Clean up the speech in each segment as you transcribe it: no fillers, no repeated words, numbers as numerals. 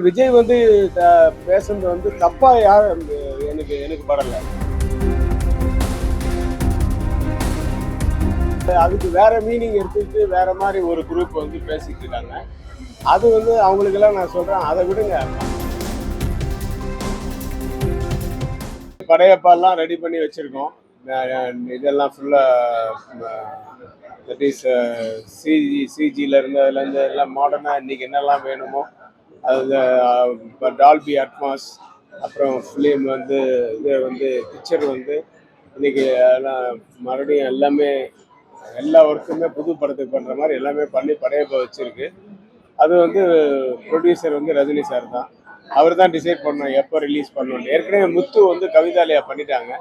விஜய் வந்து பேசுறது வந்து தப்பா எனக்கு எனக்கு படல. அதுக்கு வேற மீனிங் எடுத்துக்கிட்டு வேற மாதிரி ஒரு குரூப் வந்து பேசிட்டு இருக்காங்க. அது வந்து அவங்களுக்கெல்லாம் நான் சொல்றேன், அதை விடுங்க. படையப்பாலாம் ரெடி பண்ணி வச்சிருக்கோம். இதெல்லாம் ஃபுல்லா தட் இஸ் சிஜில இருந்து அதுலேருந்து எல்லாம் மாடர்னாக இன்னைக்கு என்னெல்லாம் வேணுமோ அது இப்போ டால்பி அட்மாஸ், அப்புறம் ஃபிலிம் வந்து இது வந்து பிக்சர் வந்து இன்னைக்கு எல்லாம் மறுபடியும் எல்லாமே எல்லா ஒர்க்குமே புது படத்துக்கு பண்ணுற மாதிரி எல்லாமே பண்ணி படையப்ப வச்சிருக்கு. அது வந்து ப்ரொடியூசர் வந்து ரஜினி சார் தான். அவர் தான் டிசைட் பண்ணோம் எப்போ ரிலீஸ் பண்ணணும். ஏற்கனவே முத்து வந்து கவிதாலயா பண்ணிட்டாங்க.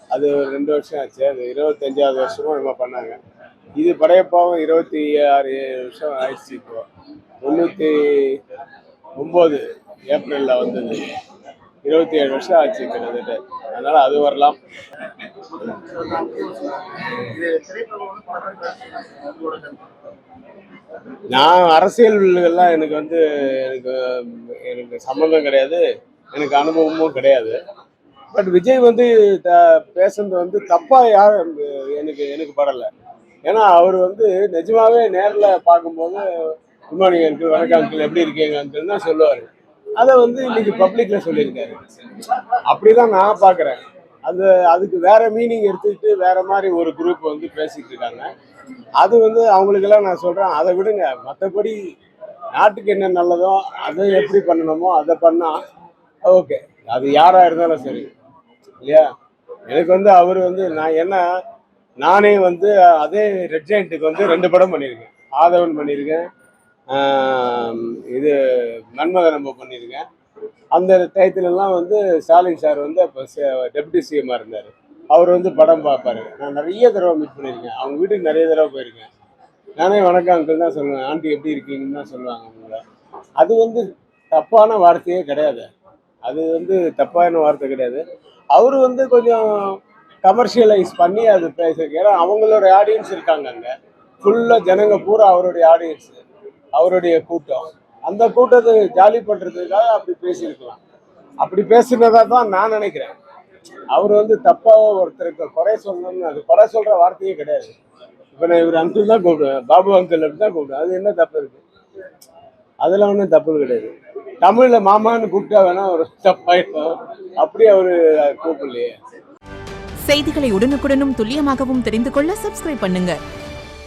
அது ஒரு 2 வருஷம் ஆச்சு. அது 25வது வருஷமும் நம்ம பண்ணாங்க. இது படையப்பாவும் 26 வருஷம் ஆயிடுச்சு. இப்போ 99 ஏப்ரல்ல வந்தது. 27 வருஷம் ஆச்சு கிட்டத்தட்ட. அதனால அது வரலாம். நான் அரசியல்லாம் எனக்கு வந்து எனக்கு எனக்கு சம்மந்தம் கிடையாது, எனக்கு அனுபவமும் கிடையாது. பட் விஜய் வந்து பேசுறது வந்து தப்பா எனக்கு எனக்கு படலை. ஏன்னா அவர் வந்து நிஜமாவே நேரில் பார்க்கும்போது குட் மார்னிங் அங்கிள், வணக்கம் அங்கிள், எப்படி இருக்கீங்க அங்கிள் தான் சொல்லுவார். அதை வந்து இன்னைக்கு பப்ளிக்ல சொல்லியிருக்காரு. அப்படிதான் நான் பார்க்குறேன். அதுக்கு வேற மீனிங் எடுத்துக்கிட்டு வேற மாதிரி ஒரு குரூப் வந்து பேசிட்டு இருக்காங்க. அது வந்து அவங்களுக்கெல்லாம் நான் சொல்றேன், அதை விடுங்க. மற்றபடி நாட்டுக்கு என்ன நல்லதோ அதை எப்படி பண்ணணுமோ அதை பண்ணா ஓகே. அது யாரா இருந்தாலும் சரி இல்லையா. எனக்கு வந்து அவர் வந்து நானே வந்து அதே ரெட் ஜெயண்ட்டுக்கு வந்து 2 படம் பண்ணியிருக்கேன். ஆதவன் பண்ணியிருக்கேன், இது மன்மத நம்ம பண்ணியிருக்கேன். அந்த டயத்துலலாம் வந்து ஸ்டாலின் சார் வந்து அப்போ டெப்யூட்டி சிஎம்மாக இருந்தார். அவர் வந்து படம் பார்ப்பாரு. நான் நிறைய தடவை மீட் பண்ணியிருக்கேன். அவங்க வீட்டுக்கு நிறைய தடவை போயிருக்கேன். நானே வணக்கம் அங்கிள் தான் சொல்லுவேன். ஆண்டி எப்படி இருக்கீங்கன்னு தான் சொல்லுவாங்க அவங்கள. அது வந்து தப்பான வார்த்தையே கிடையாது. அது வந்து தப்பான வார்த்தை கிடையாது. அவர் வந்து கொஞ்சம் கமர்ஷியலைஸ் பண்ணி அது பேசுறதுக்கு. ஏன்னா அவங்களோட ஆடியன்ஸ் இருக்காங்க அங்கே. ஃபுல்லாக ஜனங்க பூரா அவருடைய ஆடியன்ஸு, அவருடைய கூட்டம். அந்த கூட்டத்தை ஜாலி பண்ணுறதுக்காக அப்படி பேசியிருக்கலாம். அப்படி பேசுனதா தான் நான் நினைக்கிறேன். அவர் வந்து தப்பாக ஒருத்தருக்கு குறை சொல்லணும்னு, அது குறை சொல்கிற வார்த்தையே கிடையாது. இப்போ நான் இவர் அங்கிள் தான் கூப்பிடுவேன், பாபு அங்கிள் அப்படி தான் கூப்பிடுவேன். அது என்ன தப்பு இருக்கு? அதெல்லாம் ஒன்றும் தப்பு கிடையாது. தமிழில் மாமான்னு கூப்பிட்டா வேணா ஒரு தப்பாயிடும். அப்படி அவரு கூப்பிடலையே. செய்திகளை உடனுக்குடனும் துல்லியமாகவும் தெரிந்து கொள்ள சப்ஸ்கிரைப் பண்ணுங்க.